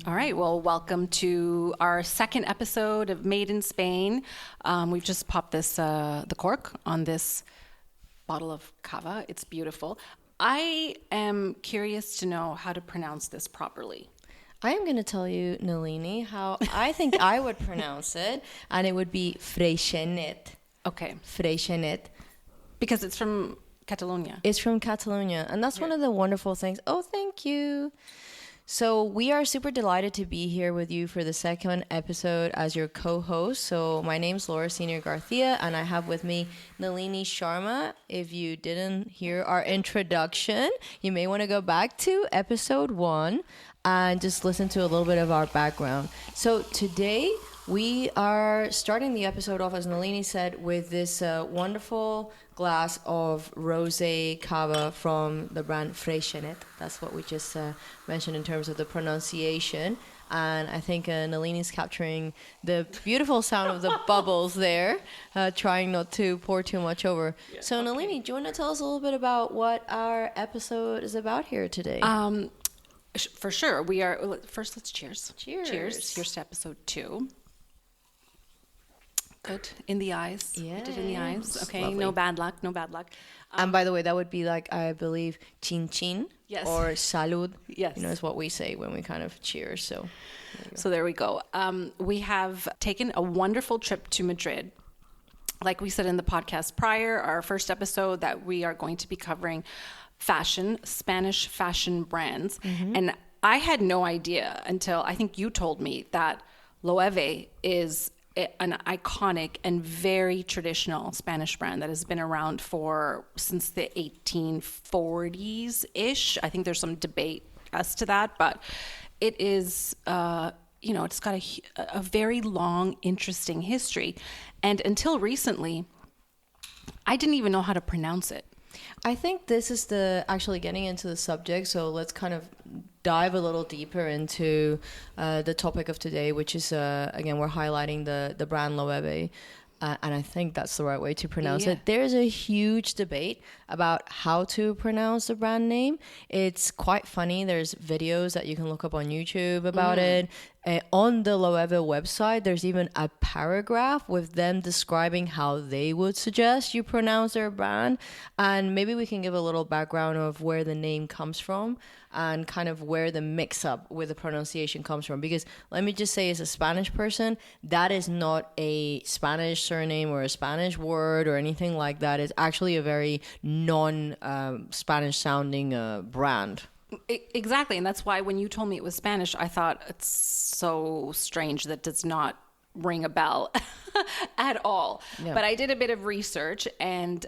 All right, well, welcome to our second episode of Made in Spain. We've just popped the cork on this bottle of cava. It's beautiful. I am curious to know how to pronounce this properly. I am going to tell you, Nalini, how I think I would pronounce it, and it would be Freixenet. Okay. Freixenet. Because it's from Catalonia. It's from Catalonia, and that's one of the wonderful things. Oh, thank you. So we are super delighted to be here with you for the second episode as your co-host. So my name's Laura Senior Garcia, and I have with me Nalini Sharma. If you didn't hear our introduction, you may want to go back to episode 1 and just listen to a little bit of our background. So today we are starting the episode off, as Nalini said, with this wonderful glass of rosé cava from the brand Freixenet. That's what we just mentioned in terms of the pronunciation. And I think Nalini's capturing the beautiful sound of the bubbles there, trying not to pour too much over. Yeah, so, okay. Nalini, do you want to tell us a little bit about what our episode is about here today? For sure. We are. First, let's cheers. Cheers. Cheers. Here's to episode 2. Good. In the eyes. Yeah. Did in the eyes. Okay. Lovely. No bad luck. No bad luck. And by the way, that would be like, I believe, chin chin. Yes. Or salud. Yes. You know, is what we say when we kind of cheers. So there we go. We have taken a wonderful trip to Madrid. Like we said in the podcast prior, our first episode, that we are going to be covering Spanish fashion brands. Mm-hmm. And I had no idea until I think you told me that Loewe is an iconic and very traditional Spanish brand that has been around since the 1840s-ish. I think there's some debate as to that, but it is, it's got a very long, interesting history. And until recently, I didn't even know how to pronounce it. I think this is actually getting into the subject, so let's kind of dive a little deeper into the topic of today, which is, again, we're highlighting the brand Loewe, and I think that's the right way to pronounce it. There's a huge debate about how to pronounce the brand name. It's quite funny. There's videos that you can look up on YouTube about it. On the Loewe website, there's even a paragraph with them describing how they would suggest you pronounce their brand. And maybe we can give a little background of where the name comes from and kind of where the mix-up with the pronunciation comes from. Because let me just say, as a Spanish person, that is not a Spanish surname or a Spanish word or anything like that. It's actually a very non-Spanish sounding brand. Exactly. And that's why when you told me it was Spanish, I thought it's so strange that does not ring a bell at all. Yeah. But I did a bit of research, and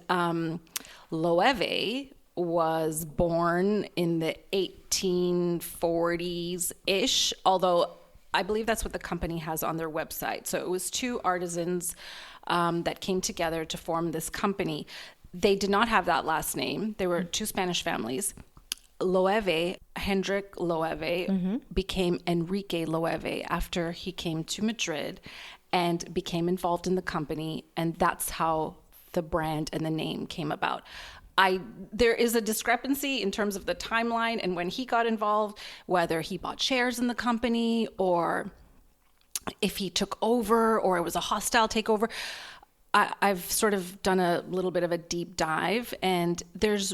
Loewe was born in the 1840s-ish, although I believe that's what the company has on their website. So it was 2 artisans that came together to form this company. They did not have that last name. They were 2 Spanish families. Loewe, Hendrik Loewe, became Enrique Loewe after he came to Madrid and became involved in the company, and that's how the brand and the name came about. There is a discrepancy in terms of the timeline and when he got involved, whether he bought shares in the company or if he took over or it was a hostile takeover. I've sort of done a little bit of a deep dive, and there's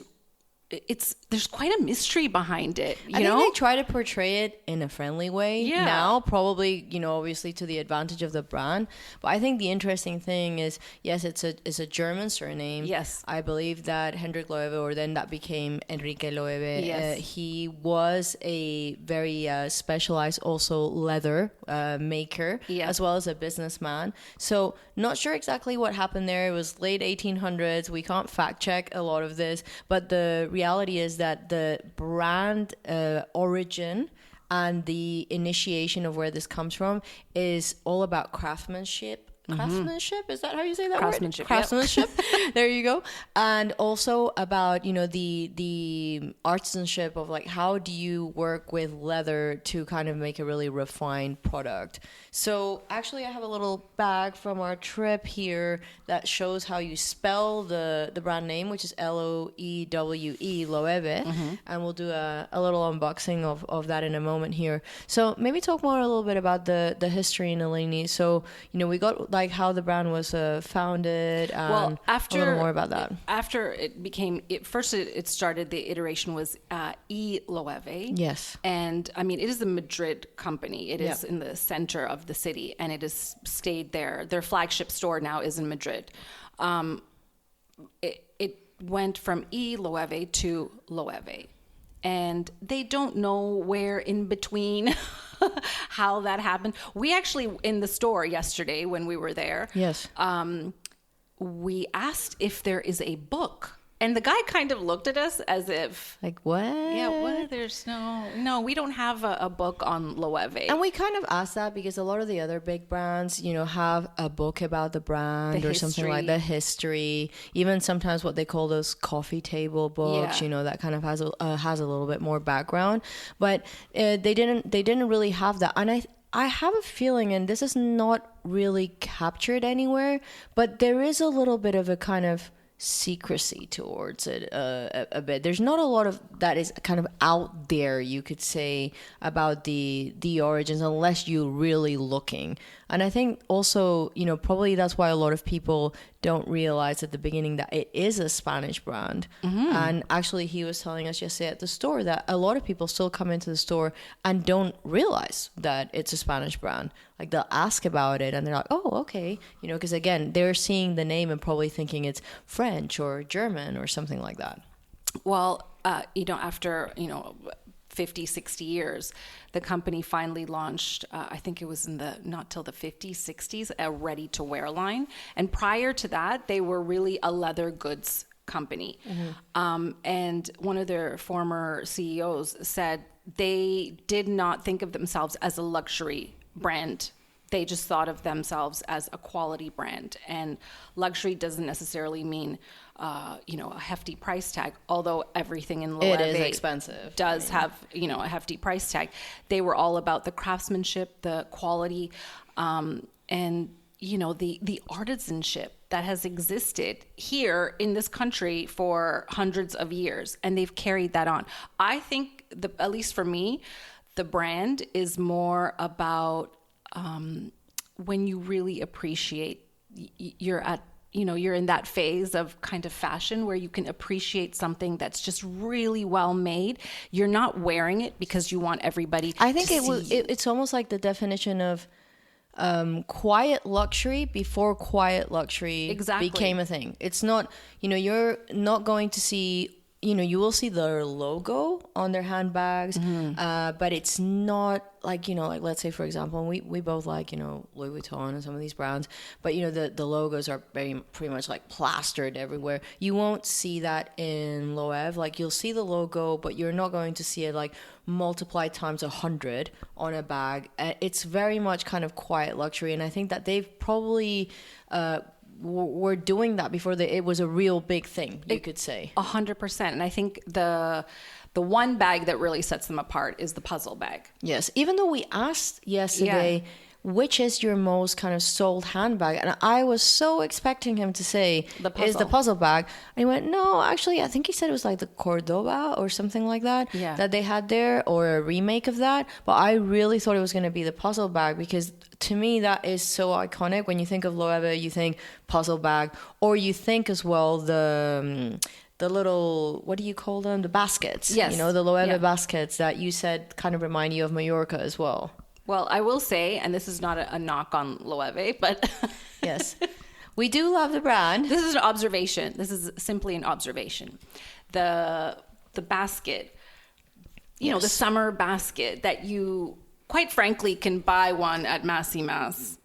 quite a mystery behind it. I think they try to portray it in a friendly way now, probably, obviously to the advantage of the brand. But I think the interesting thing is, yes, it's a German surname. Yes. I believe that Hendrik Loewe, or then that became Enrique Loewe, yes. He was a very specialized also leather maker, as well as a businessman. So not sure exactly what happened there. It was late 1800s. We can't fact check a lot of this, but the reality is that the brand origin and the initiation of where this comes from is all about craftsmanship craftsmanship. Is that how you say that Craftsmanship, word? Craftsmanship. There you go. And also about, the artisanship of like, how do you work with leather to kind of make a really refined product? So actually I have a little bag from our trip here that shows how you spell the brand name, which is Loewe, Loewe. And we'll do a little unboxing of that in a moment here. So maybe talk more a little bit about the history in Nalini. So, we got like how the brand was founded, and a little more about that. After it became, it started, the iteration was Loewe. Yes. And I mean, it is a Madrid company. It is in the center of the city, and it has stayed there. Their flagship store now is in Madrid. It went from Loewe to Loewe. And they don't know where in between how that happened. We actually, in the store yesterday when we were there, yes, we asked if there is a book. And the guy kind of looked at us as if... Like, what? Yeah, what? There's no, we don't have a book on Loewe. And we kind of asked that because a lot of the other big brands, have a book about the brand or something like the history. Even sometimes what they call those coffee table books, that kind of has a little bit more background. But they didn't really have that. And I have a feeling, and this is not really captured anywhere, but there is a little bit of a kind of secrecy towards it a bit. There's not a lot of that is kind of out there, you could say, about the origins, unless you're really looking. And I think also, probably that's why a lot of people don't realize at the beginning that it is a Spanish brand. And actually he was telling us yesterday at the store that a lot of people still come into the store and don't realize that it's a Spanish brand. Like, they'll ask about it and they're like, oh, okay. Because again, they're seeing the name and probably thinking it's French or German or something like that. Well, after, 50, 60 years, the company finally launched, I think it was not till the 50s, 60s, a ready-to-wear line. And prior to that, they were really a leather goods company. And one of their former CEOs said they did not think of themselves as a luxury brand. They just thought of themselves as a quality brand. And luxury doesn't necessarily mean, a hefty price tag, although everything in Loewe it is expensive. Does have, a hefty price tag. They were all about the craftsmanship, the quality, and, the artisanship that has existed here in this country for hundreds of years. And they've carried that on. I think, at least for me, the brand is more about when you really appreciate, you're in that phase of kind of fashion where you can appreciate something that's just really well made. You're not wearing it because you want everybody I think to see. It's almost like the definition of quiet luxury before quiet luxury became a thing. It's not, you're not going to see, you will see their logo on their handbags, but it's not like, like let's say, for example, we both like, Louis Vuitton and some of these brands, but, the logos are pretty much like plastered everywhere. You won't see that in Loewe. Like, you'll see the logo, but you're not going to see it like multiplied times 100 on a bag. It's very much kind of quiet luxury. And I think that they've probably, were doing that before it was a real big thing, you could say. 100%. And I think the one bag that really sets them apart is the puzzle bag. Yes. Even though we asked yesterday, which is your most kind of sold handbag? And I was so expecting him to say, is the puzzle bag. And he went, no, actually, I think he said it was like the Cordoba or something like that, that they had there, or a remake of that. But I really thought it was going to be the puzzle bag, because to me, that is so iconic. When you think of Loewe, you think puzzle bag, or you think as well the little, what do you call them? The baskets. Yes. The Loewe baskets that you said kind of remind you of Mallorca as well. Well, I will say, and this is not a knock on Loewe, but yes, we do love the brand. This is an observation. This is simply an observation. The basket, the summer basket that you, quite frankly, can buy one at Massimas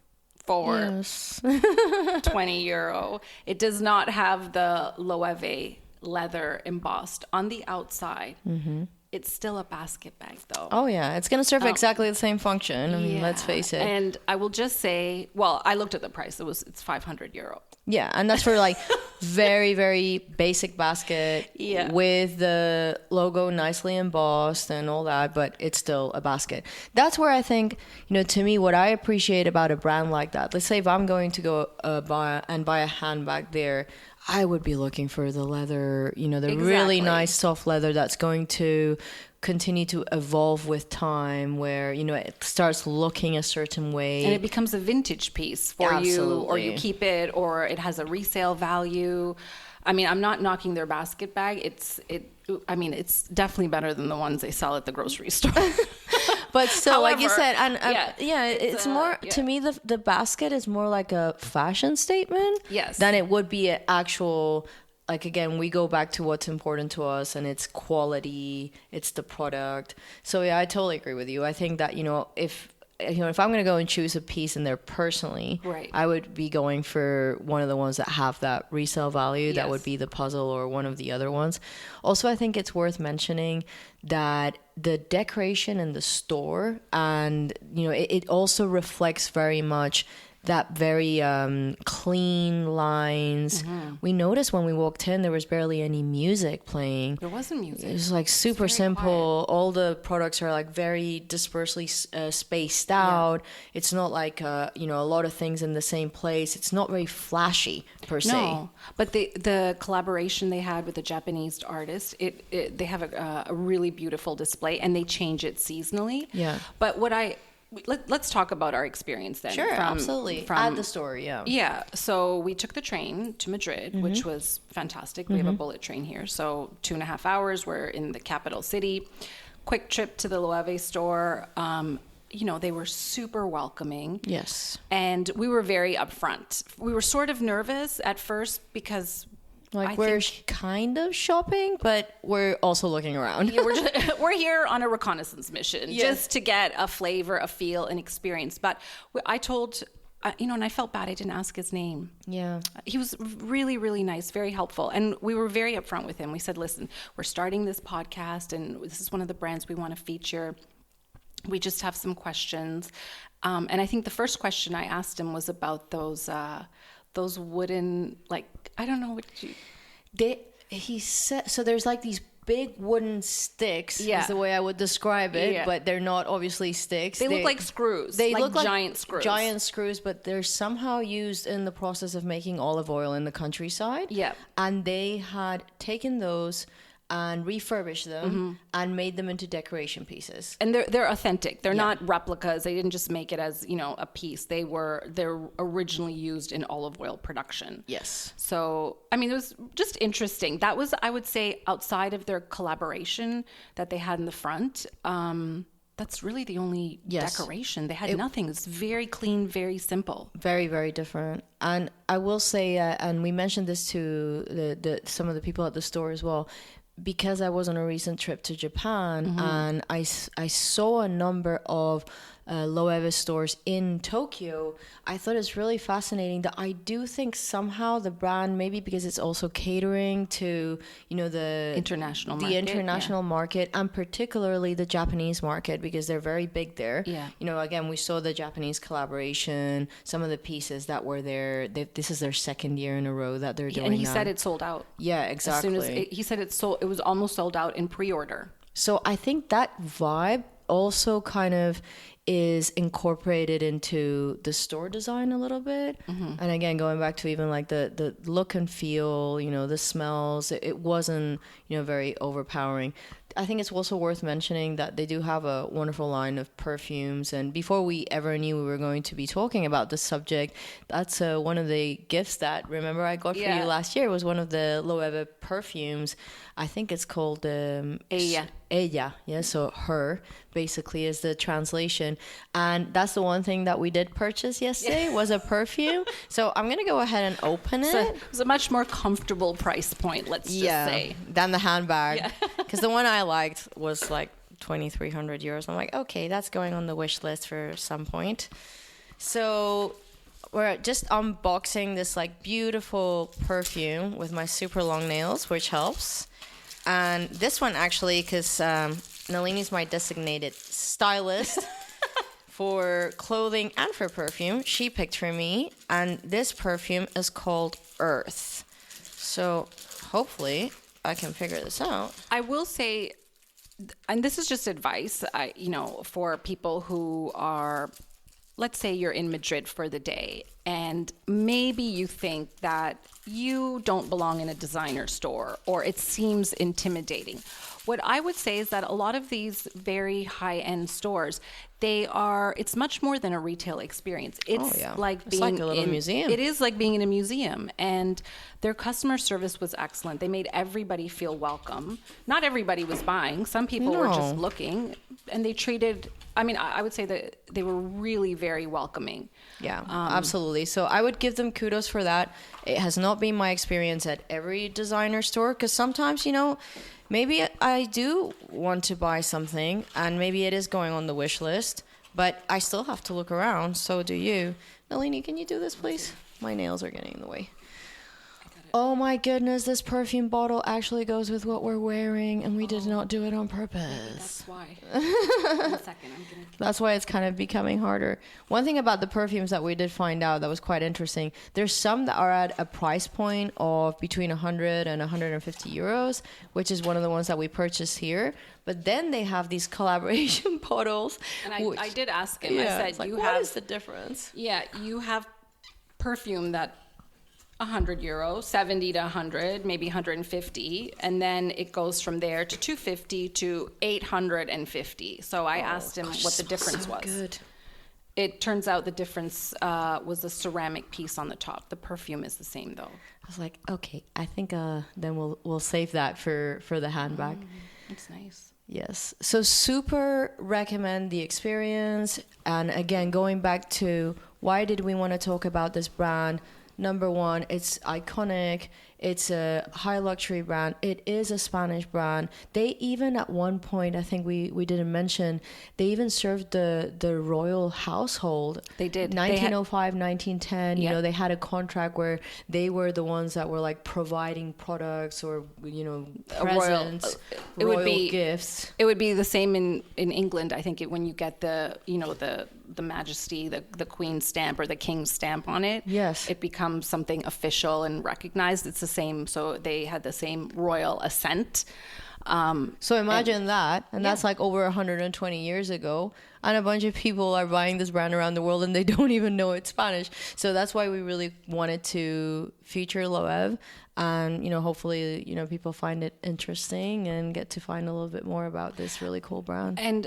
for €20. It does not have the Loewe leather embossed on the outside. it's still a basket bag, though. Oh, yeah. It's going to serve exactly the same function. I mean, let's face it. And I will just say, well, I looked at the price. It's 500 euro. Yeah, and that's for like very, very basic basket with the logo nicely embossed and all that, but it's still a basket. That's where I think, to me, what I appreciate about a brand like that, let's say if I'm going to go buy a handbag there, I would be looking for the leather, the really nice soft leather that's going to continue to evolve with time, where it starts looking a certain way and it becomes a vintage piece for you, or you keep it, or it has a resale value. I mean, I'm not knocking their basket bag. It's definitely better than the ones they sell at the grocery store. But still, however, like you said, and it's more to me. The basket is more like a fashion statement, than it would be an actual. Like, again, we go back to what's important to us, and it's quality, it's the product. So yeah, I totally agree with you. I think that if I'm going to go and choose a piece in there personally, I would be going for one of the ones that have that resale value. Yes. That would be the puzzle or one of the other ones. Also, I think it's worth mentioning that the decoration in the store, and it also reflects very much that very clean lines. Mm-hmm. We noticed when we walked in, there was barely any music playing. There wasn't music. It was like super simple. Quiet. All the products are like very dispersely spaced out. Yeah. It's not like a lot of things in the same place. It's not very flashy per se. No, but the collaboration they had with the Japanese artist, they have a really beautiful display, and they change it seasonally. Yeah. But let's talk about our experience then. Sure, absolutely. At the store, yeah. Yeah, so we took the train to Madrid, mm-hmm. which was fantastic. We have a bullet train here, so 2.5 hours. We're in the capital city. Quick trip to the Loewe store. They were super welcoming. Yes. And we were very upfront. We were sort of nervous at first because... we're kind of shopping, but we're also looking around. We're here on a reconnaissance mission, just to get a flavor, a feel, an experience. But I told, and I felt bad I didn't ask his name. Yeah. He was really, really nice, very helpful. And we were very upfront with him. We said, listen, we're starting this podcast, and this is one of the brands we want to feature. We just have some questions. And I think the first question I asked him was about those wooden, I don't know what he said, so there's like these big wooden sticks, is the way I would describe it, but they're not obviously sticks. They look like screws. They look like giant screws. Giant screws, but they're somehow used in the process of making olive oil in the countryside. Yeah. And they had taken those and refurbished them and made them into decoration pieces. And they're authentic. They're not replicas. They didn't just make it as, a piece. They're originally used in olive oil production. Yes. So, it was just interesting. That was, I would say, outside of their collaboration that they had in the front, that's really the only decoration. They had nothing. It's very clean, very simple. Very, very different. And I will say, and we mentioned this to some of the people at the store as well, because I was on a recent trip to Japan, and I saw a number of Loewe stores in Tokyo. I thought it's really fascinating that I do think somehow the brand, maybe because it's also catering to the international market, and particularly the Japanese market, because they're very big there. Again, we saw the Japanese collaboration, some of the pieces that were there. This is their second year in a row that they're doing. And he said it sold out. Yeah, exactly. As soon as he said it was almost sold out in pre-order. So I think that vibe also kind of is incorporated into the store design a little bit. And again, going back to even like the look and feel, the smells, it wasn't, very overpowering. I think it's also worth mentioning that they do have a wonderful line of perfumes. And before we ever knew we were going to be talking about this subject, that's one of the gifts that, remember, I got for you last year, was one of the Loewe perfumes. I think it's called Ella. Ella, so her basically is the translation. And that's the one thing that we did purchase yesterday was a perfume. So I'm going to go ahead and open it. It was a much more comfortable price point, let's just say. Than the handbag. Because the one I liked was like 2,300 euros. I'm like, okay, that's going on the wish list for some point. So we're just unboxing this like beautiful perfume with my super long nails, which helps. And this one actually, because Nalini's my designated stylist for clothing and for perfume, she picked for me. And this perfume is called Earth. So hopefully I can figure this out. I will say, and this is just advice, for people who are, let's say you're in Madrid for the day, and maybe you think that you don't belong in a designer store, or it seems intimidating. What I would say is that a lot of these very high-end stores, it's much more than a retail experience. It's like being a little museum. It is like being in a museum, and their customer service was excellent. They made everybody feel welcome. Not everybody was buying. Some people were just looking, and they treated, I would say that they were really very welcoming. Yeah, absolutely. So I would give them kudos for that. It has not been my experience at every designer store, because sometimes, maybe I do want to buy something and maybe it is going on the wish list, but I still have to look around. So do you. Nalini, can you do this, please? My nails are getting in the way. Oh my goodness, this perfume bottle actually goes with what we're wearing, and we did not do it on purpose. That's why. One second, That's why it's kind of becoming harder. One thing about the perfumes that we did find out that was quite interesting, there's some that are at a price point of between 100 and 150 euros, which is one of the ones that we purchased here. But then they have these collaboration bottles. And I did ask him, I said, what is the difference? Yeah, you have perfume that 100 euros, 70 to 100, maybe 150, and then it goes from there to 250 to 850. So I asked him what the difference was. Good. It turns out the difference was a ceramic piece on the top. The perfume is the same though. I was like, okay, I think then we'll save that for the handbag. That's nice. Yes. So super recommend the experience. And again, going back to why did we want to talk about this brand? Number one, it's iconic. It's a high luxury brand. It is a Spanish brand. They even at one point, I think we didn't mention, they even served the royal household. They did. 1905, 1910. You know, they had a contract where they were the ones that were like providing products or presents, royal gifts. It would be the same in England. I think when you get the Majesty, the Queen's stamp or the King's stamp on it. Yes, it becomes something official and recognized. It's the same, so they had the same royal assent. So imagine that, and that's like over 120 years ago, and a bunch of people are buying this brand around the world and they don't even know it's Spanish. So that's why we really wanted to feature Loewe, and hopefully people find it interesting and get to find a little bit more about this really cool brand. And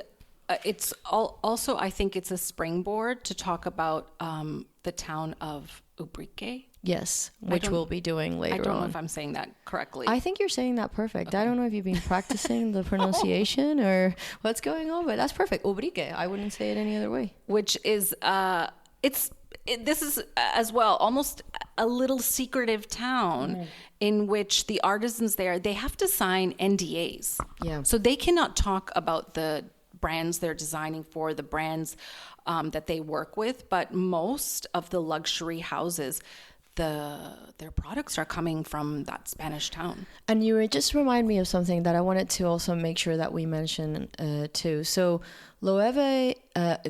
it's also, I think it's a springboard to talk about the town of Ubrique. Yes, which we'll be doing later on. I don't know if I'm saying that correctly. I think you're saying that perfect. Okay. I don't know if you've been practicing the pronunciation or what's going on, but that's perfect. Ubrique. I wouldn't say it any other way. Which is, this is as well almost a little secretive town in which the artisans there, they have to sign NDAs. Yeah. So they cannot talk about the brands they're designing for, the brands that they work with, but most of the luxury houses, their products are coming from that Spanish town. And you just remind me of something that I wanted to also make sure that we mention too. So Loewe,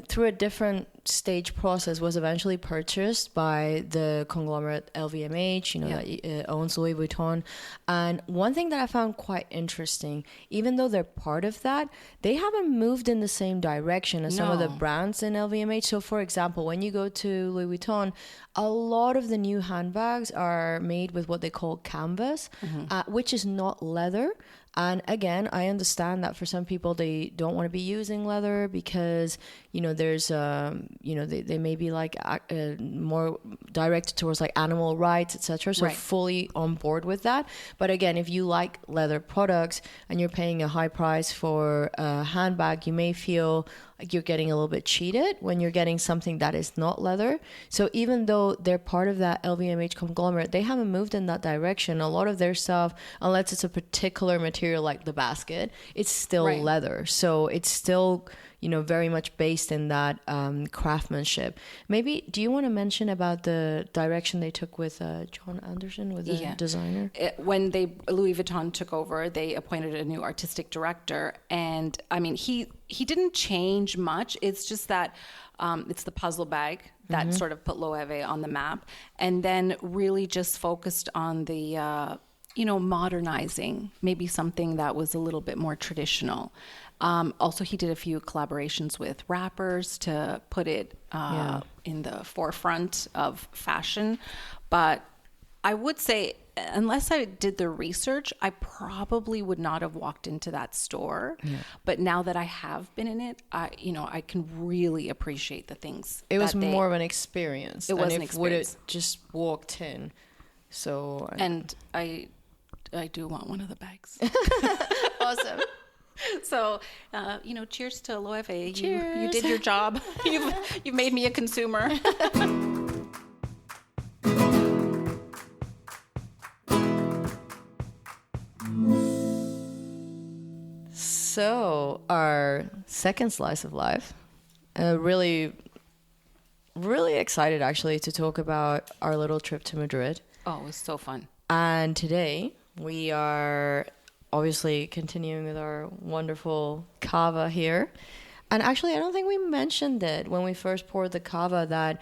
through a different stage process, was eventually purchased by the conglomerate LVMH, that owns Louis Vuitton. And one thing that I found quite interesting, even though they're part of that, they haven't moved in the same direction as some of the brands in LVMH. So for example, when you go to Louis Vuitton, a lot of the new handbags are made with what they call canvas, which is not leather. And again, I understand that for some people, they don't want to be using leather because, there's, they may be like more directed towards like animal rights, etc. So fully on board with that. But again, if you like leather products and you're paying a high price for a handbag, you may feel like you're getting a little bit cheated when you're getting something that is not leather. So even though they're part of that LVMH conglomerate, they haven't moved in that direction. A lot of their stuff, unless it's a particular material like the basket, it's still leather. So it's still, very much based in that craftsmanship. Maybe, do you want to mention about the direction they took with John Anderson, with the designer? When Louis Vuitton took over, they appointed a new artistic director, and I mean, he didn't change much. It's just that it's the puzzle bag that sort of put Loewe on the map, and then really just focused on the modernizing, maybe something that was a little bit more traditional. Also, he did a few collaborations with rappers to put it in the forefront of fashion. But I would say, unless I did the research, I probably would not have walked into that store. Yeah. But now that I have been in it, I can really appreciate the things. It was more of an experience. It was an experience. Would it just walked in? So. And I do want one of the bags. Awesome. So, cheers to Loewe. Cheers. You did your job. You've made me a consumer. So, our second slice of life, really, really excited actually to talk about our little trip to Madrid. Oh, it was so fun. And today we are obviously continuing with our wonderful cava here. And actually, I don't think we mentioned it when we first poured the cava, that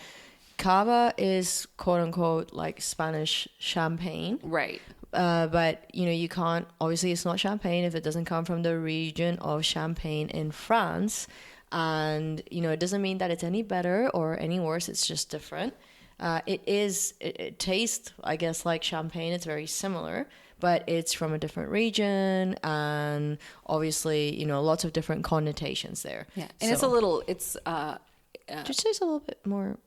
cava is quote unquote like Spanish champagne. Right. But, you can't, obviously it's not champagne if it doesn't come from the region of Champagne in France. And, it doesn't mean that it's any better or any worse. It's just different. It tastes, I guess, like champagne. It's very similar, but it's from a different region, and obviously, lots of different connotations there. Yeah, and so, just tastes a little bit more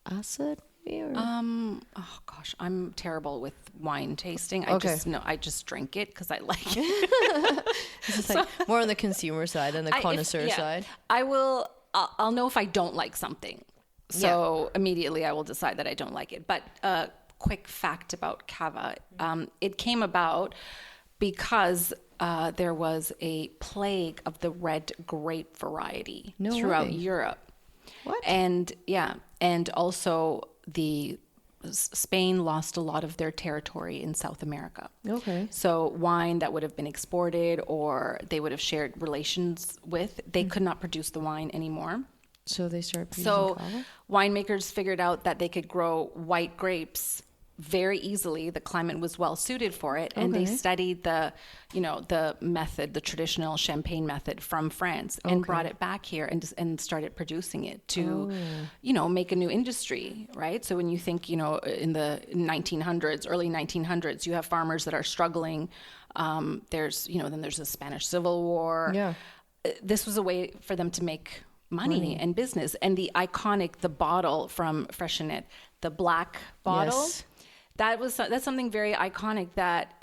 acid. Or? Oh gosh, I'm terrible with wine tasting. I just drink it because I like it. It's like more on the consumer side than the connoisseur side. I'll know if I don't like something. So immediately I will decide that I don't like it. But quick fact about cava. It came about because there was a plague of the red grape variety throughout Europe. What? And also Spain lost a lot of their territory in South America. Okay. So wine that would have been exported or they would have shared relations with, they could not produce the wine anymore. So they started producing cava? Winemakers figured out that they could grow white grapes very easily. The climate was well suited for it, and they studied the method, the traditional champagne method from France, and brought it back here and started producing it to, make a new industry, right? So when you think, in the 1900s, early 1900s, you have farmers that are struggling. Then there's the Spanish Civil War. Yeah. This was a way for them to make money and business. And the bottle from Freixenet, the black bottle. Yes. That's something very iconic that,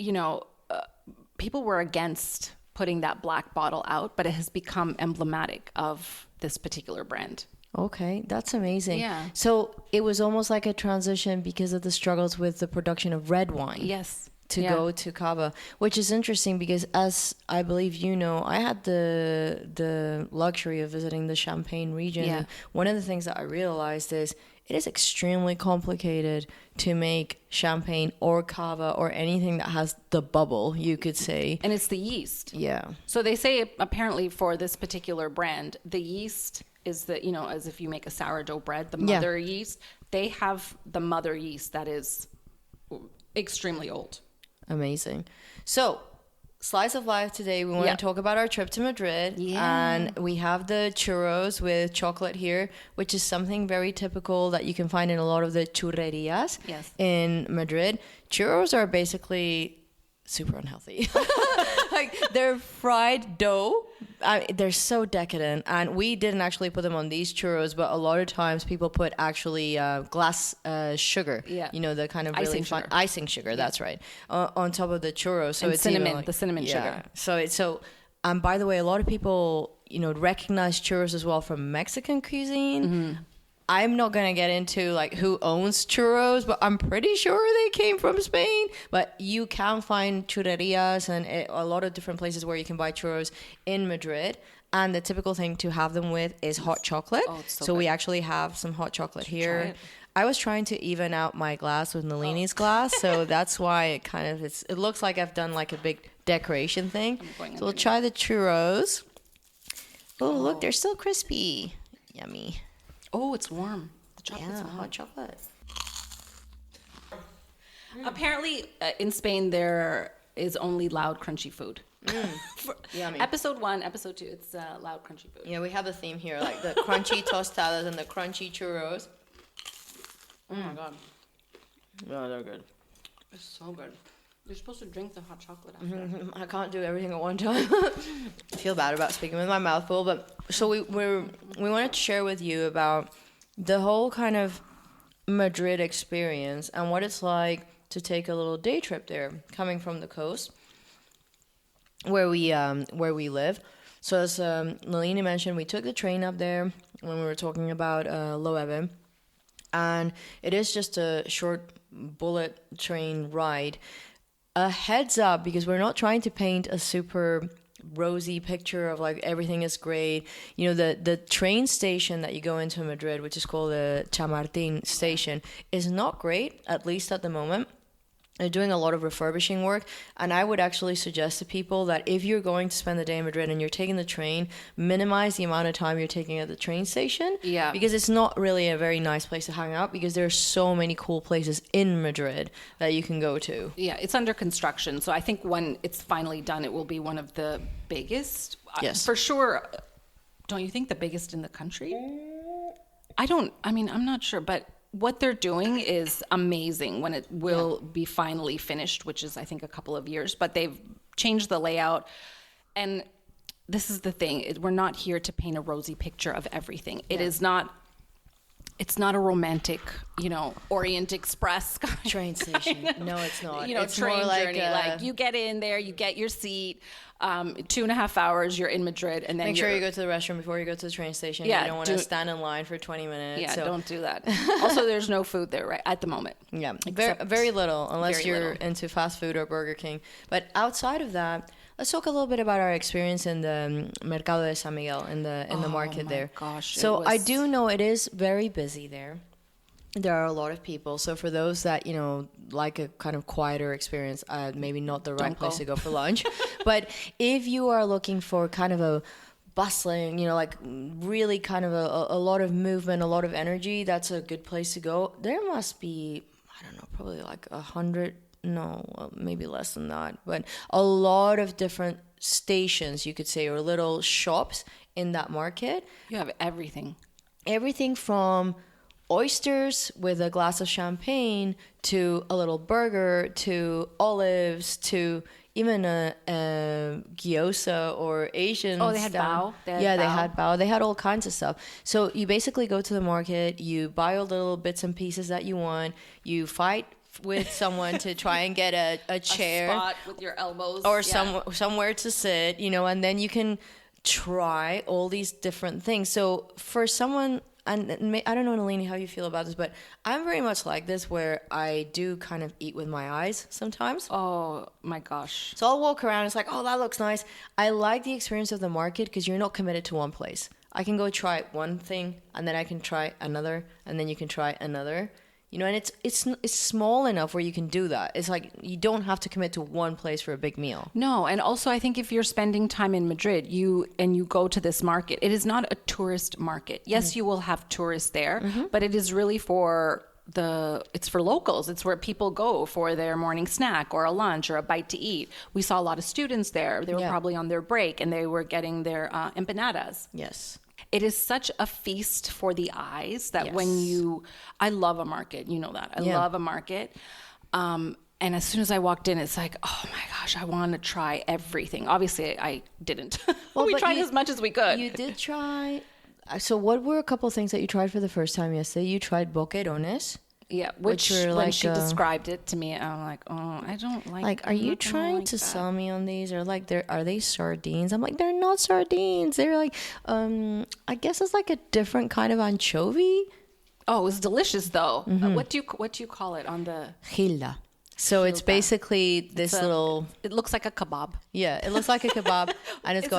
people were against putting that black bottle out, but it has become emblematic of this particular brand. Okay, that's amazing. Yeah. So it was almost like a transition because of the struggles with the production of red wine. Yes. To go to cava, which is interesting because, as I believe I had the luxury of visiting the Champagne region. Yeah. And one of the things that I realized is it is extremely complicated to make champagne or cava or anything that has the bubble, you could say. And it's the yeast. Yeah. So they say apparently for this particular brand, the yeast is as if you make a sourdough bread, the mother yeast, they have the mother yeast that is extremely old. Amazing. So, slice of life today, we want to talk about our trip to Madrid. Yeah. And we have the churros with chocolate here, which is something very typical that you can find in a lot of the churrerias in Madrid. Churros are basically super unhealthy. They're fried dough. They're so decadent, and we didn't actually put them on these churros, but a lot of times people put actually glass sugar. Yeah, the kind of really fun icing sugar. That's right, on top of the churros. So and it's cinnamon, the cinnamon sugar. So by the way, a lot of people recognize churros as well from Mexican cuisine. Mm-hmm. I'm not gonna get into like who owns churros, but I'm pretty sure they came from Spain. But you can find churrerias and a lot of different places where you can buy churros in Madrid. And the typical thing to have them with is hot chocolate. Oh, it's so so good. we actually have some hot chocolate Try here. it. I was trying to even out my glass with Nalini's glass, so that's why it kind of it looks like I've done like a big decoration thing. So we'll try the churros. Oh, look, they're still crispy. Yummy. Oh, it's warm. The chocolate's warm. Hot chocolate. Apparently, in Spain, there is only loud, crunchy food. Yummy. Episode 1, episode 2, it's loud, crunchy food. Yeah, we have a theme here, like the crunchy tostadas and the crunchy churros. Oh my god, Oh, they're good. it's so good. You're supposed to drink the hot chocolate after. I can't do everything at one time. I feel bad about speaking with my mouth full, but so we wanted to share with you about the whole kind of Madrid experience and what it's like to take a little day trip there, coming from the coast where we live. So as Nalini mentioned, we took the train up there when we were talking about Loewe, and it is just a short bullet train ride. A heads up, because we're not trying to paint a super rosy picture of like everything is great. You know, the train station that you go into in Madrid, which is called the Chamartín station, is not great, at least at the moment. They're doing a lot of refurbishing work, and I would actually suggest to people that if you're going to spend the day in Madrid and you're taking the train, minimize the amount of time you're taking at the train station. Yeah. Because it's not really a very nice place to hang out, because there are so many cool places in Madrid that you can go to. Yeah, it's under construction, so I think when it's finally done, it will be one of the biggest. Yes. For sure. Don't you think the biggest in the country? I'm not sure, but what they're doing is amazing when it will be finally finished, which is, I think, a couple of years. But they've changed the layout. And this is the thing. We're not here to paint a rosy picture of everything. It is not... It's not a romantic, Orient Express kind Train station. No, it's not. It's train more journey. Like you get in there, you get your seat. 2.5 hours, you're in Madrid, and then make sure you go to the restroom before you go to the train station. Yeah, you don't want to stand in line for 20 minutes. Yeah, so. don't do that. Also, there's no food there right at the moment. Yeah, very little, unless you're into fast food or Burger King. But outside of that, let's talk a little bit about our experience in the Mercado de San Miguel, in the market there. Gosh, so I do know it is very busy there. There are a lot of people. So for those that, like a kind of quieter experience, maybe not the right place to go for lunch. But if you are looking for kind of a bustling, like really kind of a lot of movement, a lot of energy, that's a good place to go. There must be, I don't know, probably like 100, no, maybe less than that. But a lot of different stations, you could say, or little shops in that market. You have everything. Everything from oysters with a glass of champagne to a little burger to olives to even a gyoza or Asian. Oh, they had bao. They had bao. They had all kinds of stuff. So you basically go to the market, you buy all the little bits and pieces that you want, you fight with someone to try and get a chair, a spot with your elbows, or somewhere to sit, and then you can try all these different things. So for someone. And I don't know, Nalini, how you feel about this, but I'm very much like this, where I do kind of eat with my eyes sometimes. Oh, my gosh. So I'll walk around. It's like, oh, that looks nice. I like the experience of the market because you're not committed to one place. I can go try one thing, and then I can try another, and then you can try another. And it's small enough where you can do that. It's like you don't have to commit to one place for a big meal. No, and also I think if you're spending time in Madrid, you go to this market, it is not a tourist market. Yes, you will have tourists there, but it is really it's for locals. It's where people go for their morning snack or a lunch or a bite to eat. We saw a lot of students there. They were probably on their break, and they were getting their empanadas. Yes. It is such a feast for the eyes that I love a market, you know that. I love a market. And as soon as I walked in, it's like, oh my gosh, I want to try everything. Obviously, I didn't. Well, we tried as much as we could. You did try. So what were a couple of things that you tried for the first time yesterday? You tried boquerones. Yeah, which when she described it to me, I'm like, oh, I don't like. Like, are you trying to sell me on these, or like, are they sardines? I'm like, they're not sardines. They're like, I guess it's like a different kind of anchovy. Oh, it was delicious though. What do you call it on the? Gilda. So it's basically this little... It looks like a kebab. Yeah, it looks like a kebab, and it's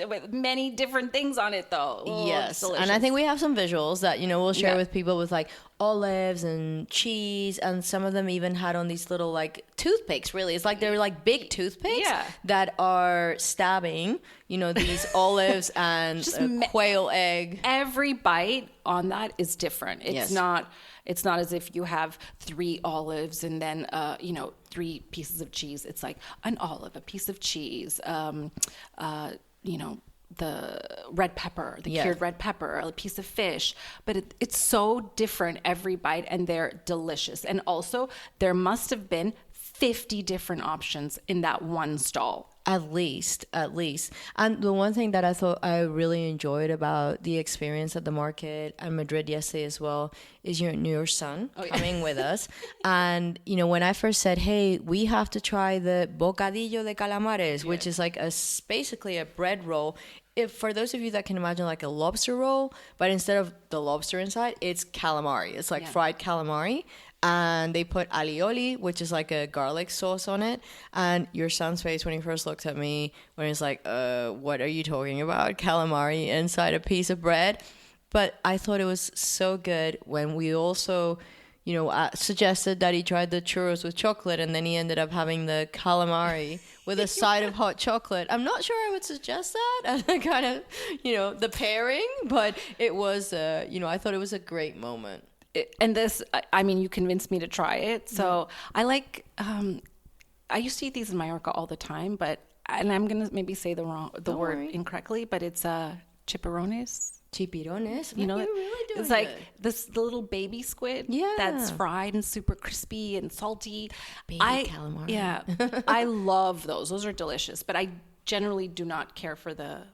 with many different things on it, though. Oh, yes, and I think we have some visuals that we'll share with people with like olives and cheese, and some of them even had on these little like toothpicks. Really, it's like they're like big toothpicks that are stabbing, these olives and quail egg. Every bite on that is different. It's not. It's not as if you have 3 olives and then, 3 pieces of cheese. It's like an olive, a piece of cheese, the red pepper, the cured red pepper, a piece of fish. But it's so different every bite, and they're delicious. And also, there must have been 50 different options in that one stall. At least. And the one thing that I thought I really enjoyed about the experience at the market and Madrid yesterday as well is your son coming with us. And, when I first said, hey, we have to try the bocadillo de calamares, which is like basically a bread roll. If for those of you that can imagine like a lobster roll, but instead of the lobster inside, it's calamari. It's like fried calamari. And they put alioli, which is like a garlic sauce on it. And your son's face when he first looked at me, when he's like, what are you talking about? Calamari inside a piece of bread. But I thought it was so good when we also, suggested that he tried the churros with chocolate, and then he ended up having the calamari with a side of hot chocolate. I'm not sure I would suggest that as a kind of, the pairing, but it was, I thought it was a great moment. And this, I mean, you convinced me to try it. So I like, I used to eat these in Mallorca all the time, and I'm going to maybe say the word incorrectly, but it's chipirrones. Chipirones? You're really doing it's like the little baby squid that's fried and super crispy and salty. Calamari. Yeah. I love those. Those are delicious, but I generally do not care for the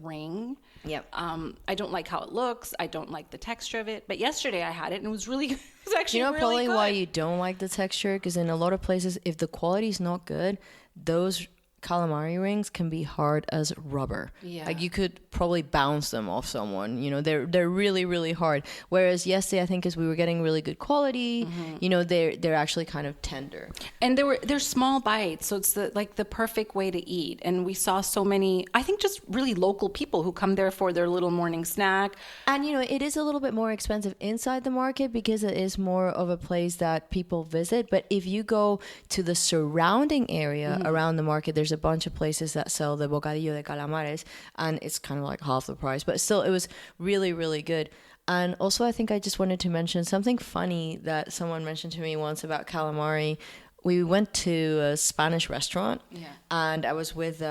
ring. Yep. I don't like how it looks. I don't like the texture of it. But yesterday I had it and it was really good. It was actually really probably good. Why you don't like the texture? Because in a lot of places, if the quality is not good, those calamari rings can be hard as rubber. Yeah. Like you could probably bounce them off someone. They're really, really hard. Whereas yesterday, I think as we were getting really good quality, they're actually kind of tender. And they're small bites, so it's the perfect way to eat. And we saw so many, I think, just really local people who come there for their little morning snack. And it is a little bit more expensive inside the market because it is more of a place that people visit. But if you go to the surrounding area around the market, there's a bunch of places that sell the bocadillo de calamares, and it's kind of like half the price, but still it was really, really good. And also I think I just wanted to mention something funny that someone mentioned to me once about calamari. We went to a Spanish restaurant, and I was with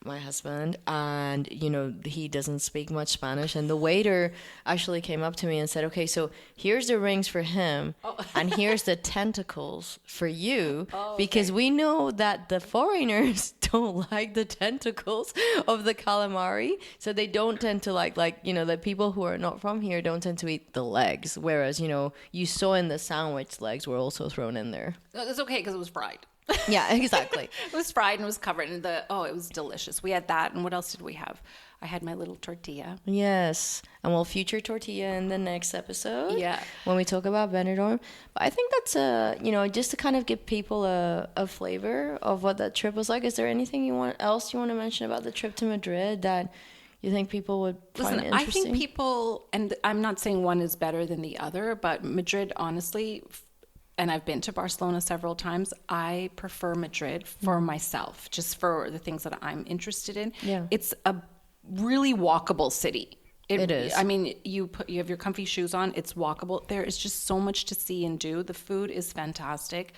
my husband, and he doesn't speak much Spanish, and the waiter actually came up to me and said, okay, so here's the rings for him, and here's the tentacles for you, because we know that the foreigners don't like the tentacles of the calamari, so they don't tend to like the people who are not from here don't tend to eat the legs, whereas you saw in the sandwich legs were also thrown in there. It's okay because it was fried. Yeah, exactly. It was fried and it was covered in it was delicious. We had that, and what else did we have? I had my little tortilla. Yes, and we'll feature tortilla in the next episode. Yeah, when we talk about Benidorm. But I think that's just to kind of give people a flavor of what that trip was like. Is there anything else you want to mention about the trip to Madrid that you think people would find interesting? I think people, and I'm not saying one is better than the other, but Madrid, honestly. And I've been to Barcelona several times. I prefer Madrid for myself, just for the things that I'm interested in. Yeah. It's a really walkable city. It is. I mean, you have your comfy shoes on. It's walkable. There is just so much to see and do. The food is fantastic.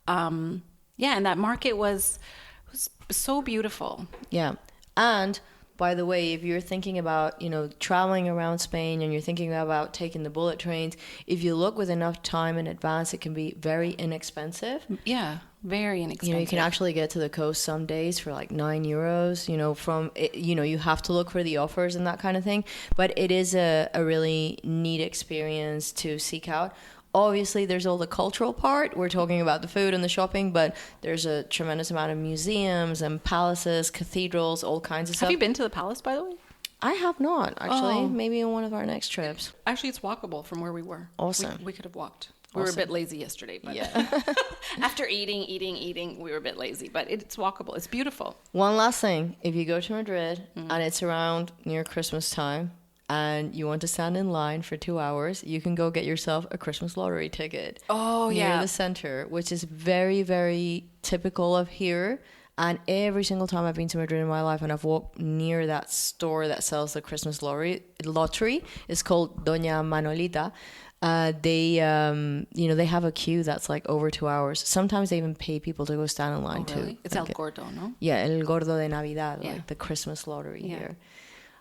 And that market was so beautiful. Yeah. And by the way, if you're thinking about, traveling around Spain and you're thinking about taking the bullet trains, if you look with enough time in advance, it can be very inexpensive. Yeah, very inexpensive. You can actually get to the coast some days for like €9, you have to look for the offers and that kind of thing. But it is a really neat experience to seek out. Obviously, there's all the cultural part. We're talking about the food and the shopping, but there's a tremendous amount of museums and palaces, cathedrals, all kinds of stuff. Have you been to the palace, by the way? I have not, actually. Oh. Maybe in one of our next trips. Actually, it's walkable from where we were. Awesome. We could have walked. We were a bit lazy yesterday, but Yeah. after eating, we were a bit lazy. But it's walkable. It's beautiful. One last thing. If you go to Madrid and it's around near Christmas time and you want to stand in line for 2 hours, you can go get yourself a Christmas lottery ticket. Oh, near yeah. the center, which is very, very typical of here. And every single time I've been to Madrid in my life and I've walked near that store that sells the Christmas lottery, it's called Doña Manolita. They have a queue that's like over 2 hours. Sometimes they even pay people to go stand in line too. Really? It's El Gordo, no? Yeah, El Gordo de Navidad, Yeah. like the Christmas lottery Yeah. here.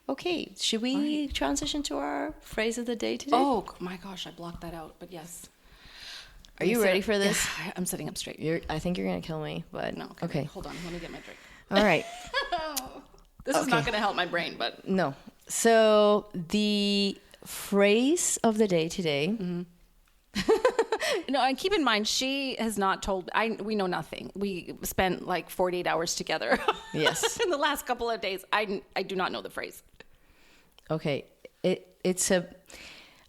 Okay, should we transition to our phrase of the day today? Oh my gosh, I blocked that out. But yes. Are you ready for this? Yeah, I'm sitting up straight. I think you're gonna kill me, but No. okay. Hold on. Let me get my drink. All right. This is not Okay. going to help my brain, but No. So the phrase of the day today. no. And keep in mind, she has not told. We know nothing. We spent like 48 hours together. Yes. In the last couple of days, I do not know the phrase. Okay.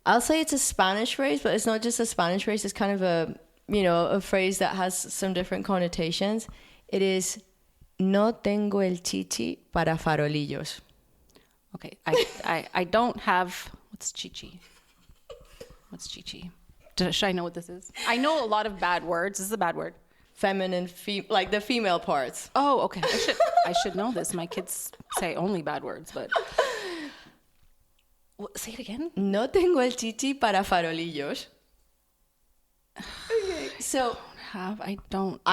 I'll say it's a Spanish phrase, but it's not just a Spanish phrase. It's kind of a phrase that has some different connotations. It is no tengo el chichi para farolillos. Okay, I don't have. What's chichi? What's chichi? Should I know what this is? I know a lot of bad words. This is a bad word. Feminine, like the female parts. Oh, okay. I should know this. My kids say only bad words, but say it again. No tengo el chichi para farolillos. Okay, so I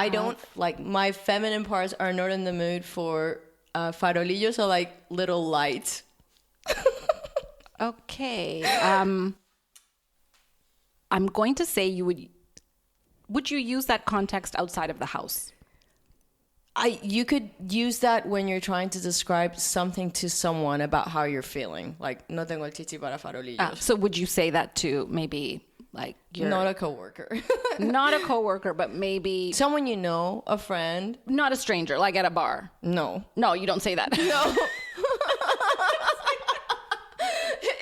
don't like my feminine parts are not in the mood for farolillos, or like little lights. Okay. I'm going to say would you use that context outside of the house? You could use that when you're trying to describe something to someone about how you're feeling. Like, no tengo el chichi para farolillos. So would you say that to maybe like you're Not a coworker. not a coworker, but maybe Someone you know, a friend. not a stranger, like at a bar? No. No, you don't say that. No.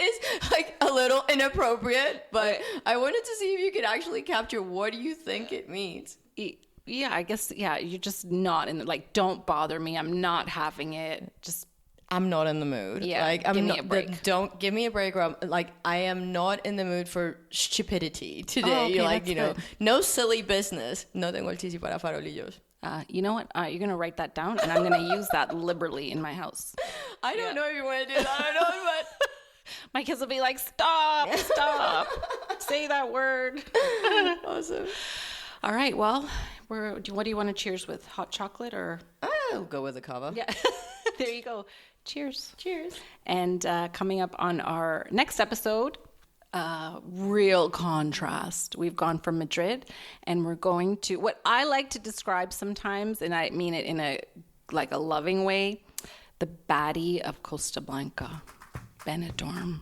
It's like a little inappropriate, but I wanted to see if you could actually capture what do you think it means. Yeah, I guess, yeah, you're just not in the, like, don't bother me. I'm not having it. Just, I'm not in the mood. Yeah, like, I'm give me not, a break. Don't give me a break. Or I am not in the mood for stupidity today. Oh, okay, Like, that's good. no silly business. No tengo el chichi para farolillos. you know what? You're going to write that down, and I'm going to use that liberally in my house. I don't know if you want to do that or not, but My kids will be like, stop, say that word. awesome. All right, well, what do you want to cheers with? Hot chocolate or? I'll go with the cava. Yeah, there you go. Cheers. Cheers. And coming up on our next episode, real contrast. We've gone from Madrid, and we're going to what I like to describe sometimes, and I mean it in a loving way, the baddie of Costa Blanca, Benidorm.